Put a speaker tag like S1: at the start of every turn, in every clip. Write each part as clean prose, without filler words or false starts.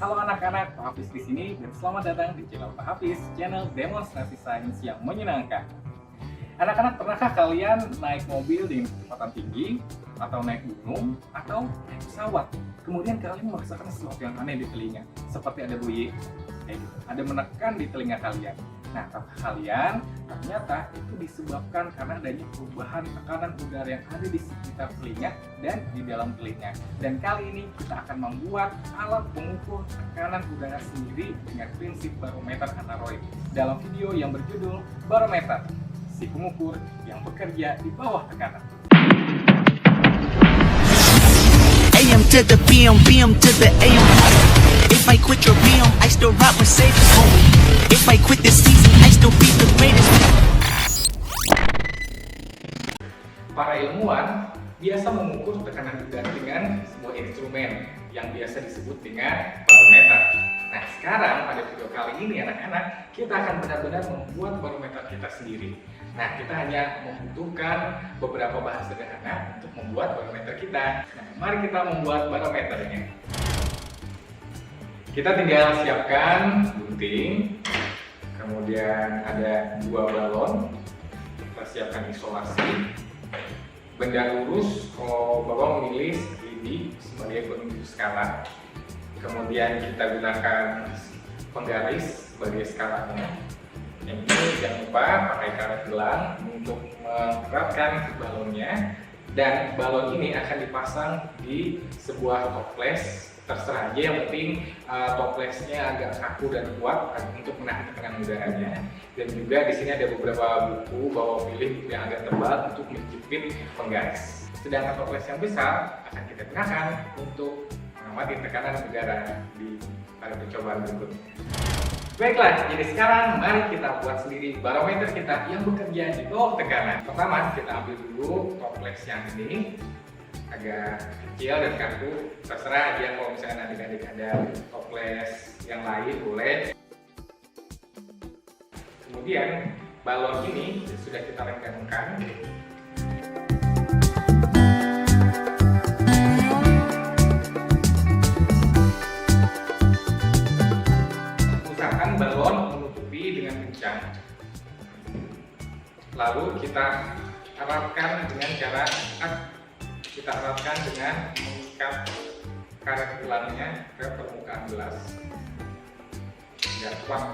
S1: Halo anak-anak, Pak Hafiz di sini dan selamat datang di channel Pak Hafiz, channel demonstrasi sains yang menyenangkan. Anak-anak, pernahkah kalian naik mobil dengan kecepatan tinggi, atau naik gunung, atau naik pesawat? Kemudian kalian merasakan sesuatu yang aneh di telinga, seperti ada bunyi, kayak gitu, ada menekan di telinga kalian. Nah, tahukah kalian, ternyata itu disebabkan karena adanya perubahan tekanan udara yang ada di sekitar telinga dan di dalam telinga. Dan kali ini kita akan membuat alat pengukur tekanan udara sendiri dengan prinsip barometer aneroid dalam video yang berjudul Barometer, si pengukur yang bekerja di bawah tekanan.
S2: AM to the PM, PM to the AM. If I quit your PM, I still rock Mercedes, homie. If I quit this season, I still be the greatest.
S1: Para ilmuwan biasa mengukur tekanan udara dengan sebuah instrumen yang biasa disebut dengan barometer. Nah, sekarang pada video kali ini anak-anak, kita akan benar-benar membuat barometer kita sendiri. Nah, kita hanya membutuhkan beberapa bahan sederhana untuk membuat barometer kita. Nah, mari kita membuat barometernya. Kita tinggal siapkan gunting, kemudian ada 2 balon, kita siapkan isolasi, benda lurus, kalau Bapak memilih lidi sebagai penunjuk skala. Kemudian kita gunakan penggaris sebagai skalanya. Yang ini jangan lupa pakai karet gelang untuk mengeratkan balonnya. Dan balon ini akan dipasang di sebuah toples, terserah aja, yang penting toplesnya agak kaku dan kuat untuk menahan tekanan udaranya. Dan juga di sini ada beberapa buku bawa pilih yang agak tebal untuk menjepit penggaris. Sedangkan toples yang besar akan kita gunakan untuk mengamati tekanan udara pada percobaan berikutnya. Baiklah, jadi sekarang mari kita buat sendiri barometer kita yang bekerja di bawah tekanan. Pertama, kita ambil dulu toples yang ini, agak kecil dan kaku, terserah aja. Kalau misalnya adik-adik ada toples yang lain boleh. Kemudian balon ini sudah kita renggangkan. Usahakan balon menutupi dengan kencang. Lalu kita eratkan dengan cara mengikat karet gelangnya ke permukaan gelas biar kuat.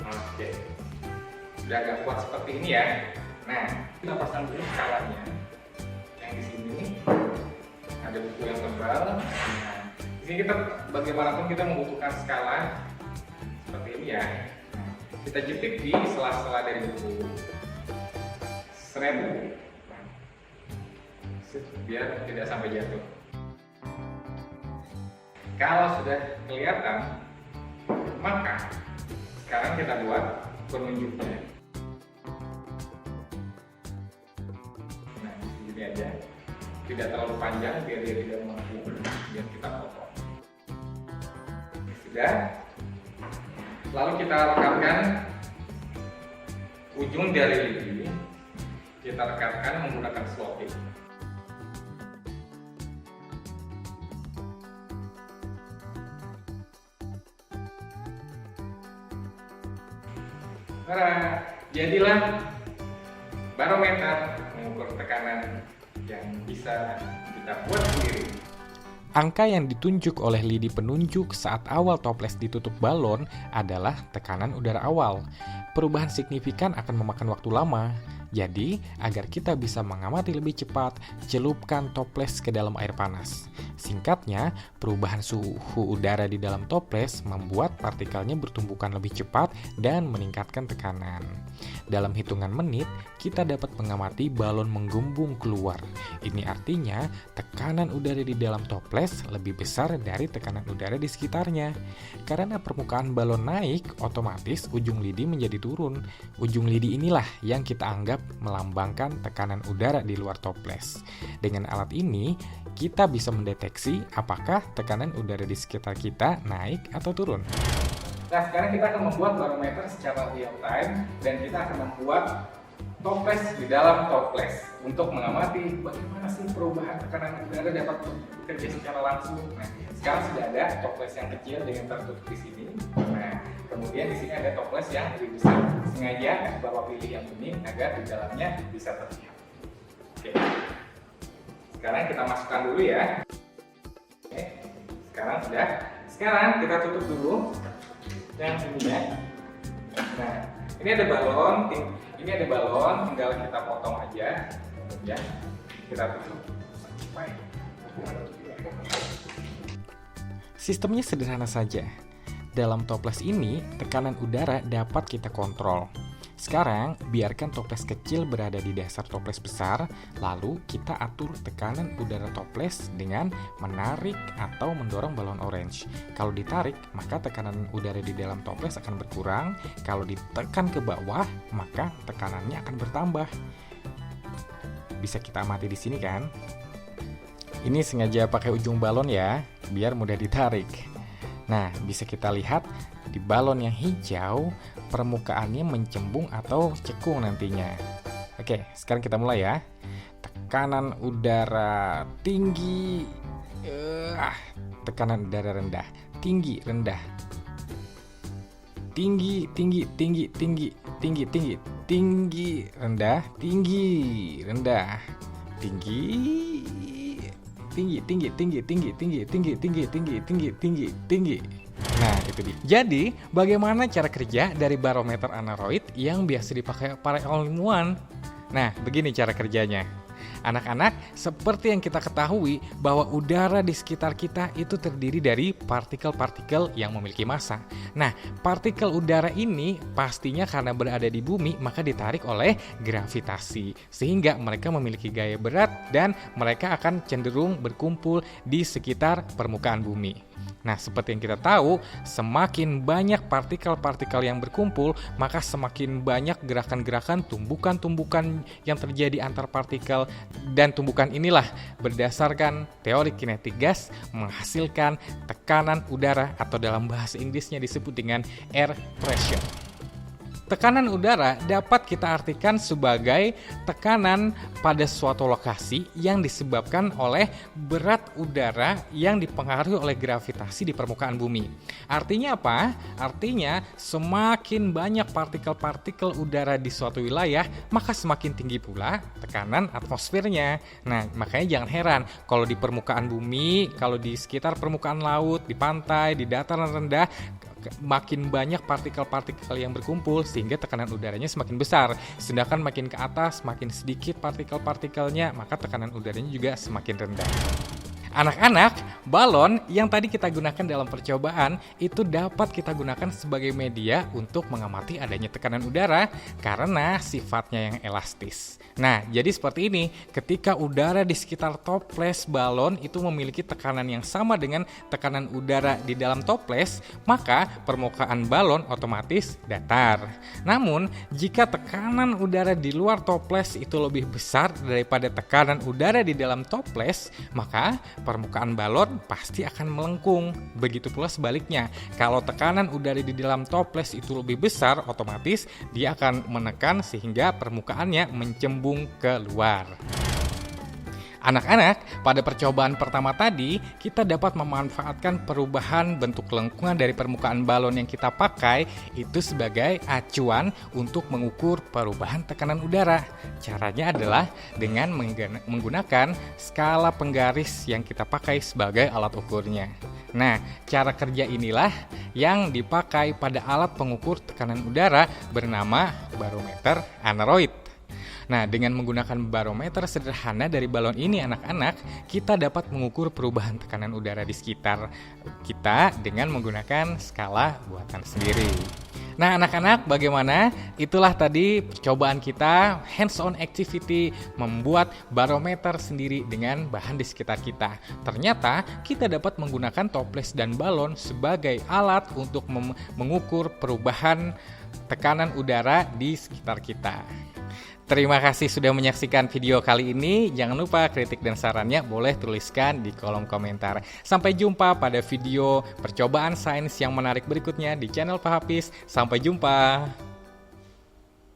S1: Oke, sudah agak kuat seperti ini ya. Nah, kita pasang dulu skalanya. Yang di sini ada buku yang tebal. Nah, di sini kita bagaimanapun kita membutuhkan skala seperti ini ya. Kita jepit di sela-sela dari buku, biar tidak sampai jatuh. Kalau sudah kelihatan, maka sekarang kita buat penunjuknya. Nah, segini aja, tidak terlalu panjang biar dia tidak mengepung, biar kita potong. Sudah. Lalu kita rekatkan ujung dari lidi, kita rekatkan menggunakan slotting. Nah, jadilah barometer mengukur tekanan yang bisa kita buat sendiri.
S3: Angka yang ditunjuk oleh lidi penunjuk saat awal toples ditutup balon adalah tekanan udara awal. Perubahan signifikan akan memakan waktu lama. Jadi, agar kita bisa mengamati lebih cepat, celupkan toples ke dalam air panas. Singkatnya, perubahan suhu udara di dalam toples membuat partikelnya bertumbukan lebih cepat dan meningkatkan tekanan. Dalam hitungan menit, kita dapat mengamati balon menggumbung keluar. Ini artinya, tekanan udara di dalam toples lebih besar dari tekanan udara di sekitarnya. Karena permukaan balon naik, otomatis ujung lidi menjadi turun. Ujung lidi inilah yang kita anggap melambangkan tekanan udara di luar toples. Dengan alat ini, kita bisa mendeteksi apakah tekanan udara di sekitar kita naik atau turun.
S1: Nah, sekarang kita akan membuat barometer secara real time dan kita akan membuat toples di dalam toples untuk mengamati bagaimana sih perubahan tekanan udara dapat bekerja secara langsung. Nah, sekarang sudah ada toples yang kecil dengan tertutup di sini. Nah, kemudian di sini ada toples yang lebih besar. Sengaja Bapak pilih yang ini agar di dalamnya bisa terlihat. Oke. Sekarang kita masukkan dulu ya. Oke. Sekarang sudah. Sekarang kita tutup dulu yang ininya. Nah, ini ada balon. Ini ada balon, tinggal kita potong aja. Kemudian kita tutup.
S3: Sistemnya sederhana saja. Dalam toples ini, tekanan udara dapat kita kontrol. Sekarang, biarkan toples kecil berada di dasar toples besar, lalu kita atur tekanan udara toples dengan menarik atau mendorong balon orange. Kalau ditarik, maka tekanan udara di dalam toples akan berkurang. Kalau ditekan ke bawah, maka tekanannya akan bertambah. Bisa kita amati di sini kan? Ini sengaja pakai ujung balon ya, biar mudah ditarik. Nah, bisa kita lihat di balon yang hijau, permukaannya mencembung atau cekung nantinya. Oke, sekarang kita mulai ya. Tekanan udara tinggi, tekanan udara rendah, tinggi, rendah, tinggi, tinggi, tinggi, tinggi, tinggi, tinggi, tinggi, rendah, tinggi, rendah, tinggi, tinggi, tinggi, tinggi, tinggi, tinggi, tinggi, tinggi, tinggi, tinggi, tinggi, tinggi. Nah, itu dia. Jadi, bagaimana cara kerja dari barometer Aneroid yang biasa dipakai para all-in-one? Nah, begini cara kerjanya. Anak-anak, seperti yang kita ketahui bahwa udara di sekitar kita itu terdiri dari partikel-partikel yang memiliki massa. Nah, partikel udara ini pastinya karena berada di bumi maka ditarik oleh gravitasi, sehingga mereka memiliki gaya berat dan mereka akan cenderung berkumpul di sekitar permukaan bumi. Nah, seperti yang kita tahu, semakin banyak partikel-partikel yang berkumpul, maka semakin banyak gerakan-gerakan tumbukan-tumbukan yang terjadi antar partikel, dan tumbukan inilah berdasarkan teori kinetik gas menghasilkan tekanan udara atau dalam bahasa Inggrisnya disebut dengan air pressure. Tekanan udara dapat kita artikan sebagai tekanan pada suatu lokasi yang disebabkan oleh berat udara yang dipengaruhi oleh gravitasi di permukaan bumi. Artinya apa? Artinya semakin banyak partikel-partikel udara di suatu wilayah, maka semakin tinggi pula tekanan atmosfernya. Nah, makanya jangan heran kalau di permukaan bumi, kalau di sekitar permukaan laut, di pantai, di dataran rendah, makin banyak partikel-partikel yang berkumpul sehingga tekanan udaranya semakin besar. Sedangkan makin ke atas, makin sedikit partikel-partikelnya, maka tekanan udaranya juga semakin rendah. Anak-anak, balon yang tadi kita gunakan dalam percobaan itu dapat kita gunakan sebagai media untuk mengamati adanya tekanan udara karena sifatnya yang elastis. Nah, jadi seperti ini, ketika udara di sekitar toples balon itu memiliki tekanan yang sama dengan tekanan udara di dalam toples, maka permukaan balon otomatis datar. Namun, jika tekanan udara di luar toples itu lebih besar daripada tekanan udara di dalam toples, maka permukaan balon pasti akan melengkung. Begitu pula sebaliknya, kalau tekanan udara di dalam toples itu lebih besar, otomatis dia akan menekan sehingga permukaannya mencembung keluar. Anak-anak, pada percobaan pertama tadi, kita dapat memanfaatkan perubahan bentuk lengkungan dari permukaan balon yang kita pakai itu sebagai acuan untuk mengukur perubahan tekanan udara. Caranya adalah dengan menggunakan skala penggaris yang kita pakai sebagai alat ukurnya. Nah, cara kerja inilah yang dipakai pada alat pengukur tekanan udara bernama barometer Aneroid. Nah, dengan menggunakan barometer sederhana dari balon ini anak-anak, kita dapat mengukur perubahan tekanan udara di sekitar kita dengan menggunakan skala buatan sendiri. Nah, anak-anak, bagaimana? Itulah tadi percobaan kita, hands-on activity, membuat barometer sendiri dengan bahan di sekitar kita. Ternyata, kita dapat menggunakan toples dan balon sebagai alat untuk mengukur perubahan tekanan udara di sekitar kita. Terima kasih sudah menyaksikan video kali ini. Jangan lupa kritik dan sarannya boleh tuliskan di kolom komentar. Sampai jumpa pada video percobaan sains yang menarik berikutnya di channel Pak Hafiz. Sampai jumpa.